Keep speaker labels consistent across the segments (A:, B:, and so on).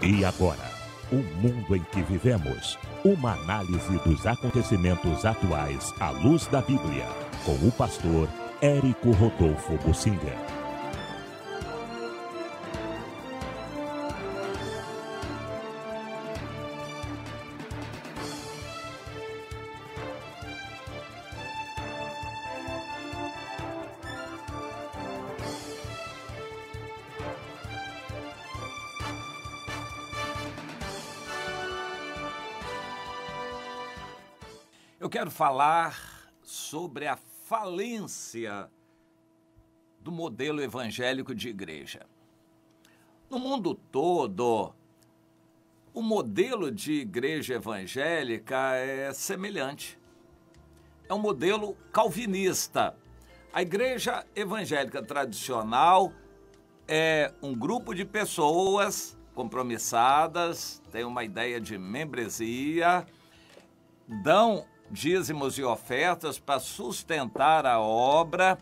A: E agora, o mundo em que vivemos. Uma análise dos acontecimentos atuais à luz da Bíblia. Com o pastor Érico Rodolfo Bussinger.
B: Eu quero falar sobre a falência do modelo evangélico de igreja. No mundo todo, o modelo de igreja evangélica é semelhante. É um modelo calvinista. A igreja evangélica tradicional é um grupo de pessoas compromissadas, tem uma ideia de membresia, dão dízimos e ofertas para sustentar a obra,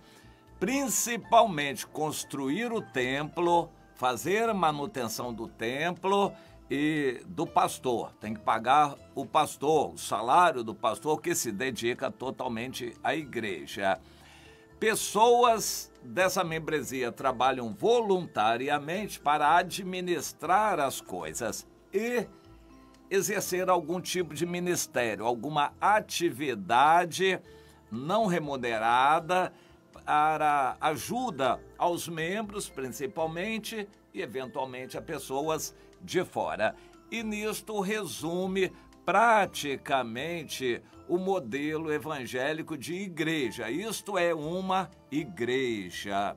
B: principalmente construir o templo, fazer a manutenção do templo e do pastor. Tem que pagar o pastor, o salário do pastor que se dedica totalmente à igreja. Pessoas dessa membresia trabalham voluntariamente para administrar as coisas e exercer algum tipo de ministério, alguma atividade não remunerada para ajuda aos membros, principalmente, e eventualmente a pessoas de fora. E nisto resume praticamente o modelo evangélico de igreja. Isto é uma igreja.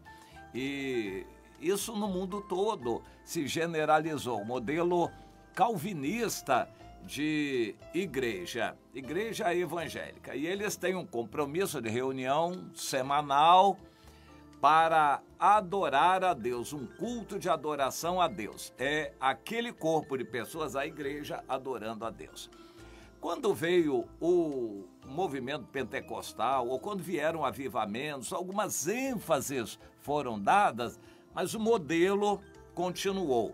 B: E isso no mundo todo se generalizou. O modelo calvinista de igreja evangélica. E eles têm um compromisso de reunião semanal para adorar a Deus, um culto de adoração a Deus. É aquele corpo de pessoas, a igreja, adorando a Deus. Quando veio o movimento pentecostal, ou quando vieram avivamentos, algumas ênfases foram dadas, mas o modelo continuou.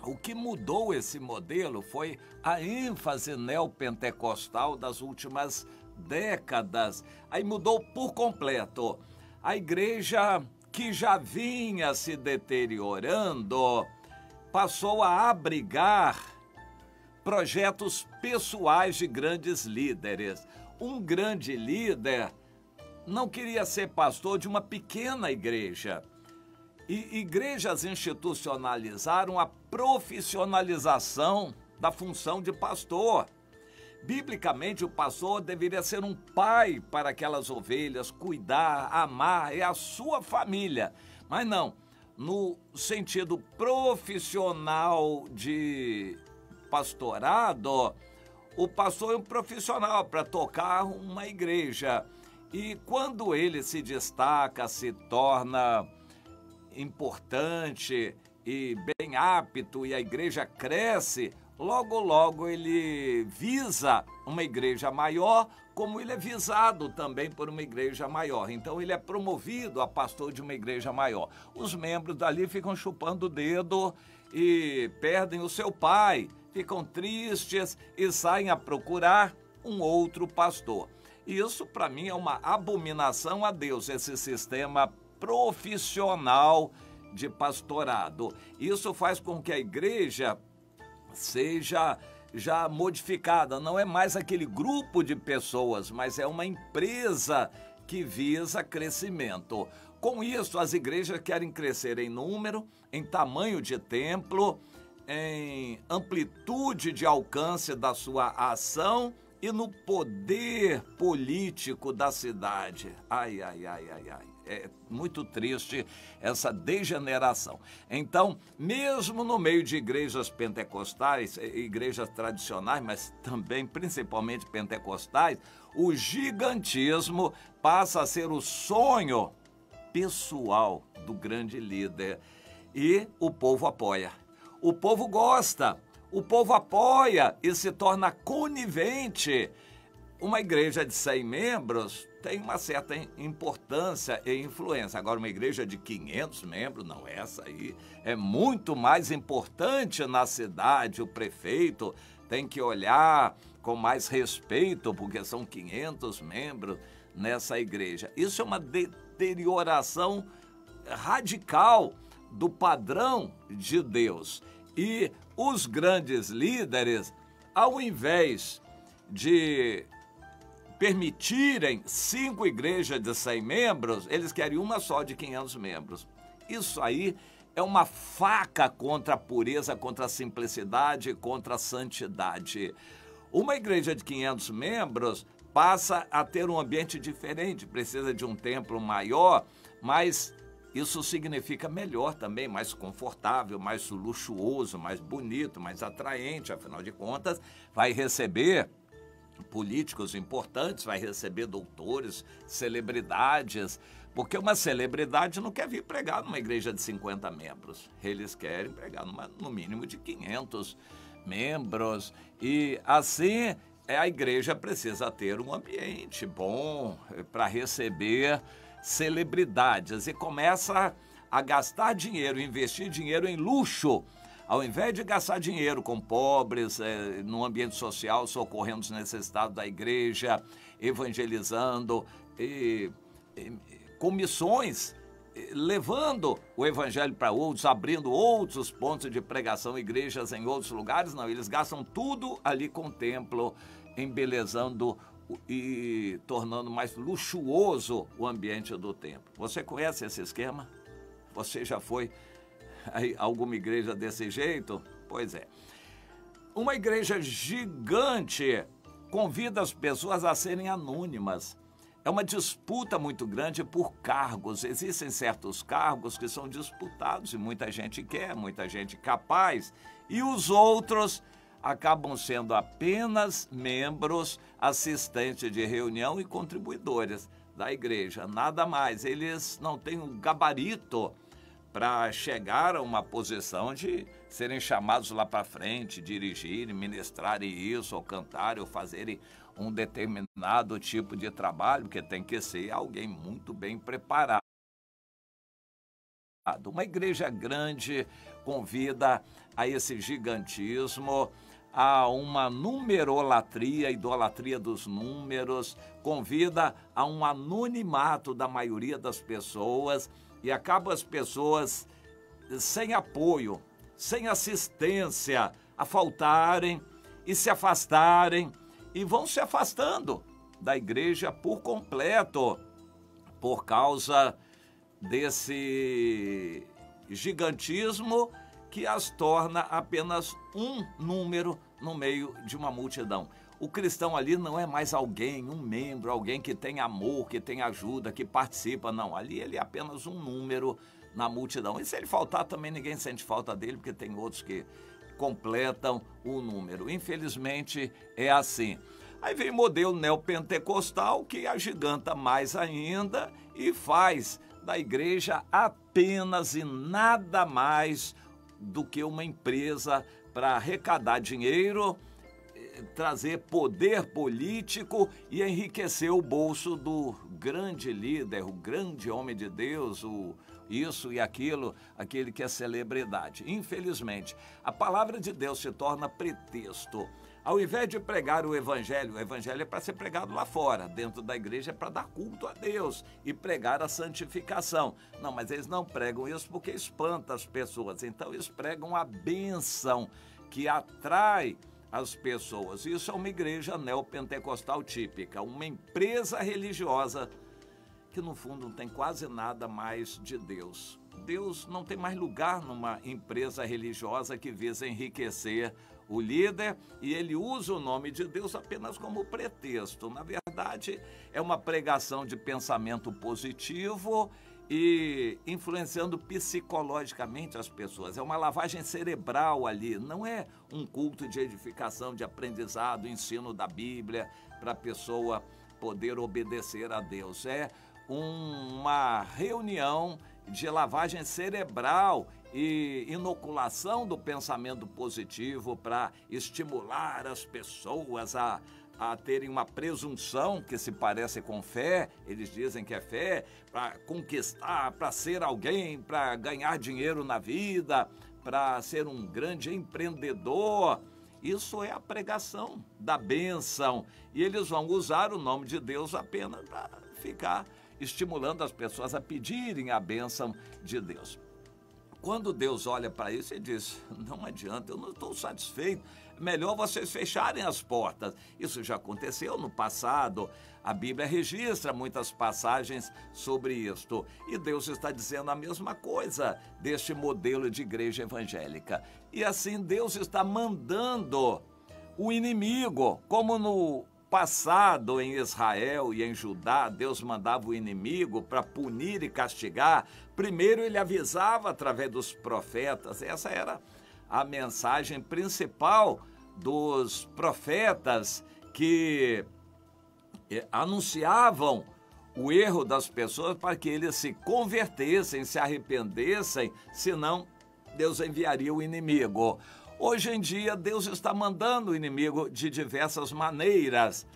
B: O que mudou esse modelo foi a ênfase neopentecostal das últimas décadas. Aí mudou por completo. A igreja, que já vinha se deteriorando, passou a abrigar projetos pessoais de grandes líderes. Um grande líder não queria ser pastor de uma pequena igreja. E igrejas institucionalizaram a profissionalização da função de pastor. Biblicamente, o pastor deveria ser um pai para aquelas ovelhas, cuidar, amar, é a sua família. Mas não, no sentido profissional de pastorado, o pastor é um profissional para tocar uma igreja. E quando ele se destaca, se torna importante e bem apto e a igreja cresce, logo, logo ele visa uma igreja maior, como ele é visado também por uma igreja maior. Então ele é promovido a pastor de uma igreja maior. Os membros dali ficam chupando o dedo e perdem o seu pai, ficam tristes e saem a procurar um outro pastor. Isso, para mim, é uma abominação a Deus, esse sistema profissional de pastorado. Isso faz com que a igreja seja já modificada, não é mais aquele grupo de pessoas, mas é uma empresa que visa crescimento. Com isso, as igrejas querem crescer em número, em tamanho de templo, em amplitude de alcance da sua ação e no poder político da cidade. Ai, ai, ai, ai, ai. É muito triste essa degeneração. Então, mesmo no meio de igrejas pentecostais, igrejas tradicionais, mas também principalmente pentecostais, o gigantismo passa a ser o sonho pessoal do grande líder. E o povo apoia. O povo gosta. O povo apoia e se torna conivente. Uma igreja de 100 membros tem uma certa importância e influência. Agora, uma igreja de 500 membros, não, essa aí é muito mais importante na cidade. O prefeito tem que olhar com mais respeito, porque são 500 membros nessa igreja. Isso é uma deterioração radical do padrão de Deus. E os grandes líderes, ao invés de permitirem 5 igrejas de 100 membros, eles querem uma só de 500 membros. Isso aí é uma faca contra a pureza, contra a simplicidade, contra a santidade. Uma igreja de 500 membros passa a ter um ambiente diferente, precisa de um templo maior, mas isso significa melhor também, mais confortável, mais luxuoso, mais bonito, mais atraente. Afinal de contas, vai receber políticos importantes, vai receber doutores, celebridades, porque uma celebridade não quer vir pregar numa igreja de 50 membros. Eles querem pregar no mínimo de 500 membros. E assim, a igreja precisa ter um ambiente bom para receber celebridades. E começa a gastar dinheiro, investir dinheiro em luxo, ao invés de gastar dinheiro com pobres, no ambiente social, socorrendo os necessitados da igreja, evangelizando, com missões, levando o evangelho para outros, abrindo outros pontos de pregação, igrejas em outros lugares. Não, eles gastam tudo ali com o templo, embelezando e tornando mais luxuoso o ambiente do templo. Você conhece esse esquema? Você já foi a alguma igreja desse jeito? Pois é. Uma igreja gigante convida as pessoas a serem anônimas. É uma disputa muito grande por cargos. Existem certos cargos que são disputados e muita gente quer, muita gente capaz. E os outros acabam sendo apenas membros, assistentes de reunião e contribuidores da igreja. Nada mais. Eles não têm um gabarito para chegar a uma posição de serem chamados lá para frente, dirigirem, ministrarem isso, ou cantarem, ou fazerem um determinado tipo de trabalho, porque tem que ser alguém muito bem preparado. Uma igreja grande convida a esse gigantismo, a uma numerolatria, idolatria dos números, convida a um anonimato da maioria das pessoas e acaba as pessoas sem apoio, sem assistência, a faltarem e se afastarem e vão se afastando da igreja por completo por causa desse gigantismo que as torna apenas um número no meio de uma multidão. O cristão ali não é mais alguém, um membro, alguém que tem amor, que tem ajuda, que participa, não. Ali ele é apenas um número na multidão. E se ele faltar, também ninguém sente falta dele, porque tem outros que completam o número. Infelizmente, é assim. Aí vem o modelo neopentecostal, que agiganta mais ainda e faz da igreja apenas e nada mais do que uma empresa para arrecadar dinheiro, trazer poder político e enriquecer o bolso do grande líder, o grande homem de Deus, isso e aquilo, aquele que é celebridade. Infelizmente, a palavra de Deus se torna pretexto. Ao invés de pregar o evangelho é para ser pregado lá fora, dentro da igreja é para dar culto a Deus e pregar a santificação. Não, mas eles não pregam isso porque espanta as pessoas, então eles pregam a bênção que atrai as pessoas. Isso é uma igreja neopentecostal típica, uma empresa religiosa que no fundo não tem quase nada mais de Deus. Deus não tem mais lugar numa empresa religiosa que visa enriquecer o líder e ele usa o nome de Deus apenas como pretexto. Na verdade, é uma pregação de pensamento positivo e influenciando psicologicamente as pessoas. É uma lavagem cerebral ali, não é um culto de edificação, de aprendizado, ensino da Bíblia para a pessoa poder obedecer a Deus. É uma reunião de lavagem cerebral e inoculação do pensamento positivo para estimular as pessoas a a terem uma presunção que se parece com fé, eles dizem que é fé, para conquistar, para ser alguém, para ganhar dinheiro na vida, para ser um grande empreendedor. Isso é a pregação da bênção. E eles vão usar o nome de Deus apenas para ficar estimulando as pessoas a pedirem a bênção de Deus. Quando Deus olha para isso, ele diz, não adianta, eu não estou satisfeito, é melhor vocês fecharem as portas. Isso já aconteceu no passado, a Bíblia registra muitas passagens sobre isto. E Deus está dizendo a mesma coisa deste modelo de igreja evangélica. E assim Deus está mandando o inimigo, como no passado em Israel e em Judá, Deus mandava o inimigo para punir e castigar. Primeiro ele avisava através dos profetas. Essa era a mensagem principal dos profetas que anunciavam o erro das pessoas para que eles se convertessem, se arrependessem, senão Deus enviaria o inimigo. Hoje em dia, Deus está mandando o inimigo de diversas maneiras.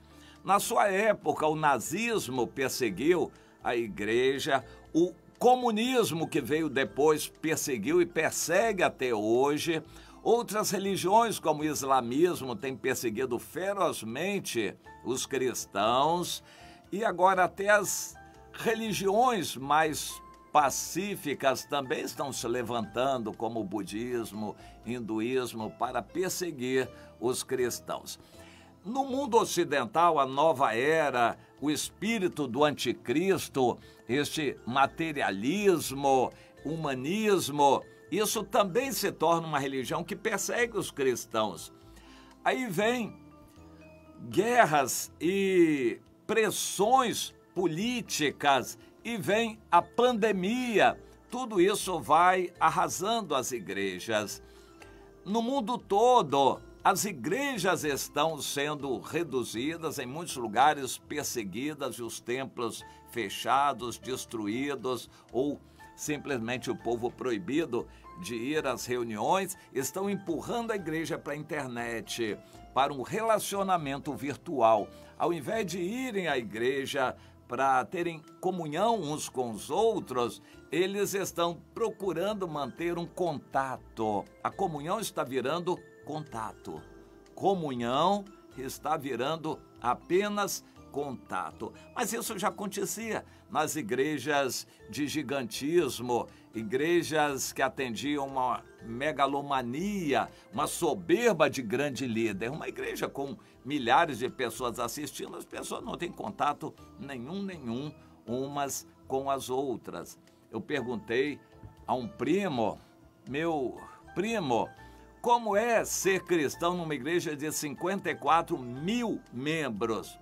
B: Na sua época, o nazismo perseguiu a igreja, o comunismo que veio depois perseguiu e persegue até hoje. Outras religiões, como o islamismo, têm perseguido ferozmente os cristãos. E agora até as religiões mais pacíficas também estão se levantando, como o budismo, hinduísmo, para perseguir os cristãos. No mundo ocidental, a nova era, o espírito do anticristo, este materialismo, humanismo, isso também se torna uma religião que persegue os cristãos. Aí vem guerras e pressões políticas, e vem a pandemia, tudo isso vai arrasando as igrejas. No mundo todo, as igrejas estão sendo reduzidas, em muitos lugares perseguidas, e os templos fechados, destruídos, ou simplesmente o povo proibido de ir às reuniões, estão empurrando a igreja para a internet, para um relacionamento virtual. Ao invés de irem à igreja para terem comunhão uns com os outros, eles estão procurando manter um contato. A comunhão está virando contato. Comunhão está virando apenas contato. Mas isso já acontecia nas igrejas de gigantismo, igrejas que atendiam uma megalomania, uma soberba de grande líder. Uma igreja com milhares de pessoas assistindo, as pessoas não têm contato nenhum umas com as outras. Eu perguntei a um primo, meu primo, como é ser cristão numa igreja de 54 mil membros?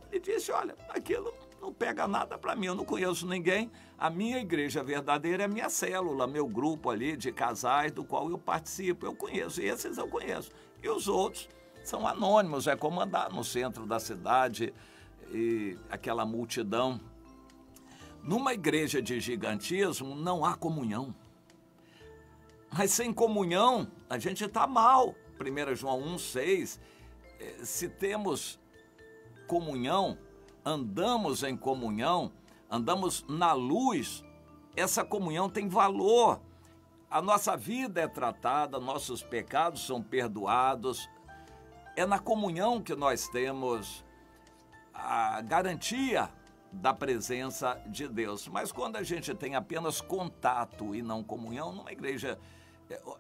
B: Ele disse, olha, aquilo não pega nada para mim, eu não conheço ninguém. A minha igreja verdadeira é a minha célula, meu grupo ali de casais do qual eu participo, eu conheço, esses eu conheço. E os outros são anônimos, é como andar no centro da cidade e aquela multidão. Numa igreja de gigantismo não há comunhão. Mas sem comunhão a gente está mal. 1 João 1,6, se temos comunhão, andamos em comunhão, andamos na luz, essa comunhão tem valor. A nossa vida é tratada, nossos pecados são perdoados. É na comunhão que nós temos a garantia da presença de Deus. Mas quando a gente tem apenas contato e não comunhão, numa igreja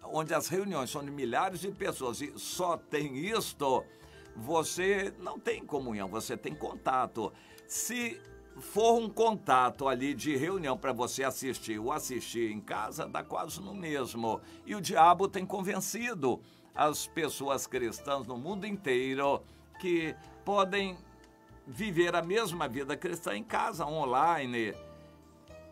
B: onde as reuniões são de milhares de pessoas e só tem isto, você não tem comunhão, você tem contato. Se for um contato ali de reunião para você assistir ou assistir em casa, dá quase no mesmo. E o diabo tem convencido as pessoas cristãs no mundo inteiro que podem viver a mesma vida cristã em casa, online,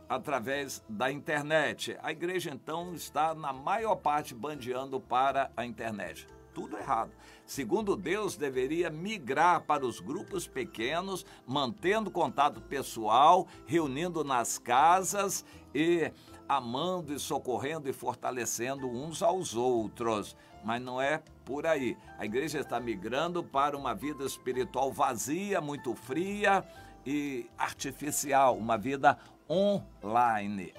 B: através da internet. A igreja, então, está, na maior parte, bandeando para a internet. tudo errado. Segundo Deus, deveria migrar para os grupos pequenos, mantendo contato pessoal, reunindo nas casas e amando e socorrendo e fortalecendo uns aos outros. Mas não é por aí. A igreja está migrando para uma vida espiritual vazia, muito fria e artificial, uma vida online.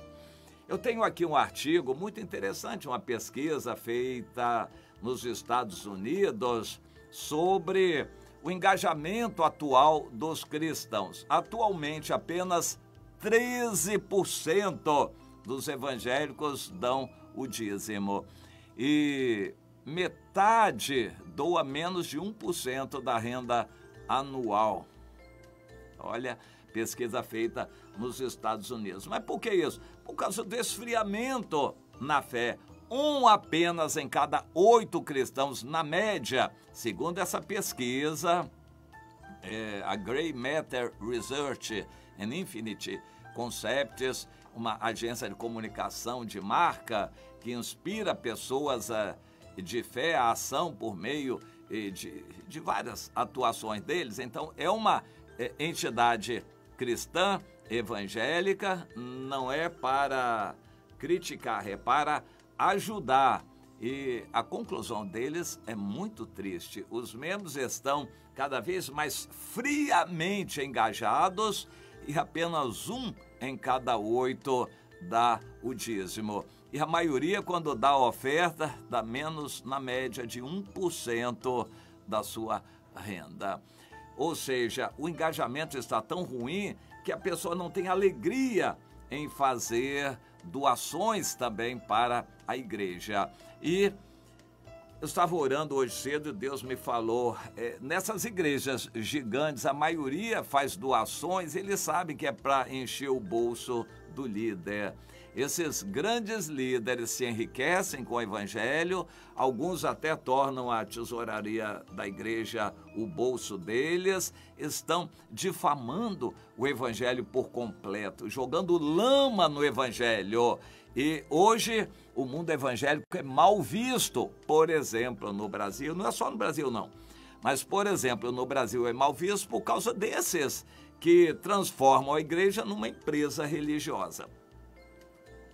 B: Eu tenho aqui um artigo muito interessante, uma pesquisa feita nos Estados Unidos sobre o engajamento atual dos cristãos. Atualmente, apenas 13% dos evangélicos dão o dízimo e metade doa menos de 1% da renda anual. Olha, pesquisa feita nos Estados Unidos. Mas por que isso? Por causa do esfriamento na fé. Apenas em cada 8 cristãos, na média, segundo essa pesquisa, a Grey Matter Research and Infinity Concepts, uma agência de comunicação de marca que inspira pessoas de fé à ação por meio de várias atuações deles. Então, é uma entidade cristã, evangélica, não é para criticar, é para ajudar. E a conclusão deles é muito triste. Os membros estão cada vez mais friamente engajados e apenas 1 em cada 8 dá o dízimo. E a maioria, quando dá a oferta, dá menos, na média, de 1% da sua renda. Ou seja, o engajamento está tão ruim que a pessoa não tem alegria em fazer doações também para a igreja. E eu estava orando hoje cedo e Deus me falou, nessas igrejas gigantes, a maioria faz doações, eles sabem que é para encher o bolso do líder. Esses grandes líderes se enriquecem com o evangelho, alguns até tornam a tesouraria da igreja o bolso deles, estão difamando o evangelho por completo, jogando lama no evangelho. E hoje o mundo evangélico é mal visto, por exemplo, no Brasil, não é só no Brasil não, mas por exemplo, no Brasil é mal visto por causa desses que transformam a igreja numa empresa religiosa.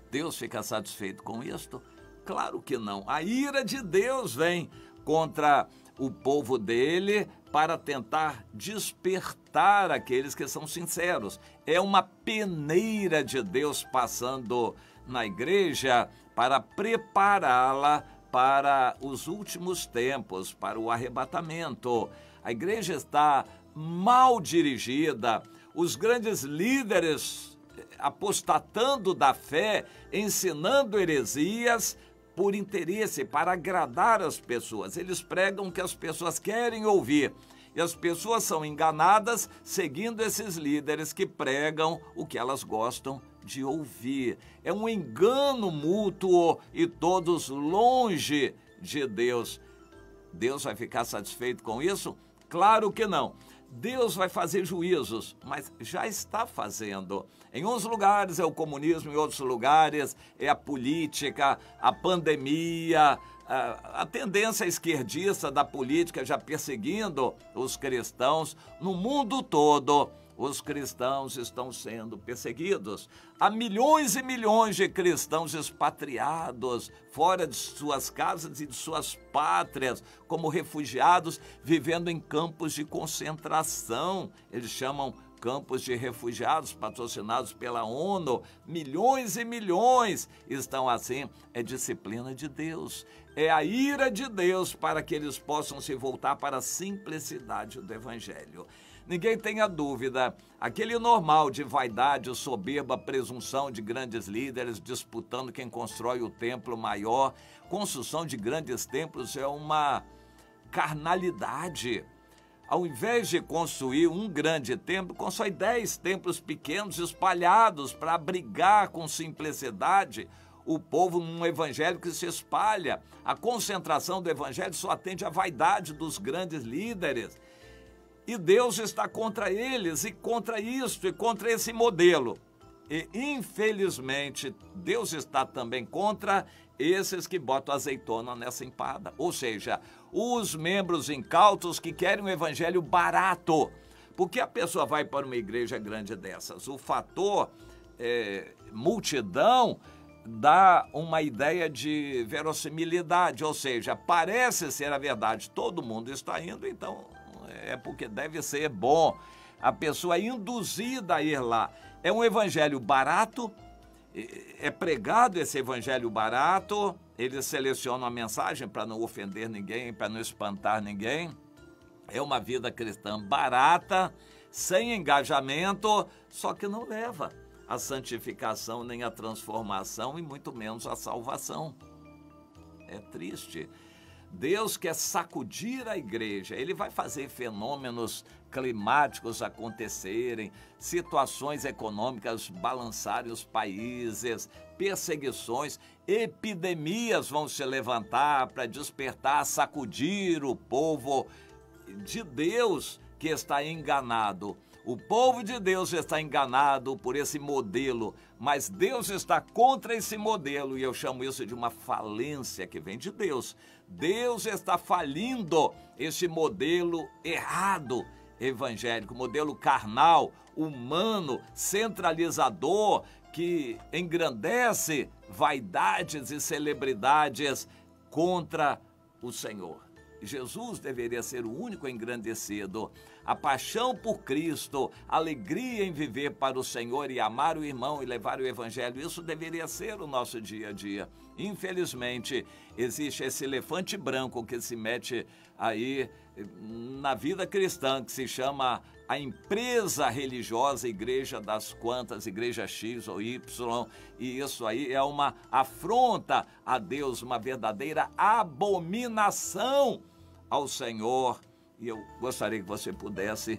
B: Deus fica satisfeito com isto? Claro que não. A ira de Deus vem contra o povo dele para tentar despertar aqueles que são sinceros. É uma peneira de Deus passando na igreja para prepará-la para os últimos tempos, para o arrebatamento. A igreja está mal dirigida, os grandes líderes apostatando da fé, ensinando heresias por interesse, para agradar as pessoas. Eles pregam o que as pessoas querem ouvir. E as pessoas são enganadas seguindo esses líderes que pregam o que elas gostam de ouvir. É um engano mútuo e todos longe de Deus. Deus vai ficar satisfeito com isso? Claro que não. Deus vai fazer juízos, mas já está fazendo. Em uns lugares é o comunismo, em outros lugares é a política, a pandemia, a tendência esquerdista da política já perseguindo os cristãos. No mundo todo, os cristãos estão sendo perseguidos. Há milhões e milhões de cristãos expatriados, fora de suas casas e de suas pátrias, como refugiados, vivendo em campos de concentração. Eles chamam campos de refugiados, patrocinados pela ONU. Milhões e milhões estão assim. É disciplina de Deus. É a ira de Deus para que eles possam se voltar para a simplicidade do evangelho. Ninguém tenha dúvida, aquele normal de vaidade, soberba, presunção de grandes líderes disputando quem constrói o templo maior. Construção de grandes templos é uma carnalidade. Ao invés de construir um grande templo, constrói 10 templos pequenos espalhados para abrigar com simplicidade o povo num evangelho que se espalha. A concentração do evangelho só atende à vaidade dos grandes líderes. E Deus está contra eles e contra isto e contra esse modelo. E, infelizmente, Deus está também contra esses que botam azeitona nessa empada. Ou seja, os membros incautos que querem um evangelho barato. Porque a pessoa vai para uma igreja grande dessas. O fator multidão dá uma ideia de verossimilidade. Ou seja, parece ser a verdade. Todo mundo está indo, então é porque deve ser bom. A pessoa é induzida a ir lá. É um evangelho barato, é pregado esse evangelho barato, eles selecionam a mensagem para não ofender ninguém, para não espantar ninguém. É uma vida cristã barata, sem engajamento, só que não leva à santificação, nem à transformação e muito menos à salvação. É triste. Deus quer sacudir a igreja, ele vai fazer fenômenos climáticos acontecerem, situações econômicas balançarem os países, perseguições, epidemias vão se levantar para despertar, sacudir o povo de Deus que está enganado. O povo de Deus está enganado por esse modelo, mas Deus está contra esse modelo e eu chamo isso de uma falência que vem de Deus. Deus está falindo esse modelo errado evangélico, modelo carnal, humano, centralizador, que engrandece vaidades e celebridades contra o Senhor. Jesus deveria ser o único engrandecido. A paixão por Cristo, a alegria em viver para o Senhor e amar o irmão e levar o evangelho, isso deveria ser o nosso dia a dia. Infelizmente, existe esse elefante branco que se mete aí na vida cristã, que se chama a empresa religiosa, igreja das quantas, igreja X ou Y, e isso aí é uma afronta a Deus, uma verdadeira abominação ao Senhor. E eu gostaria que você pudesse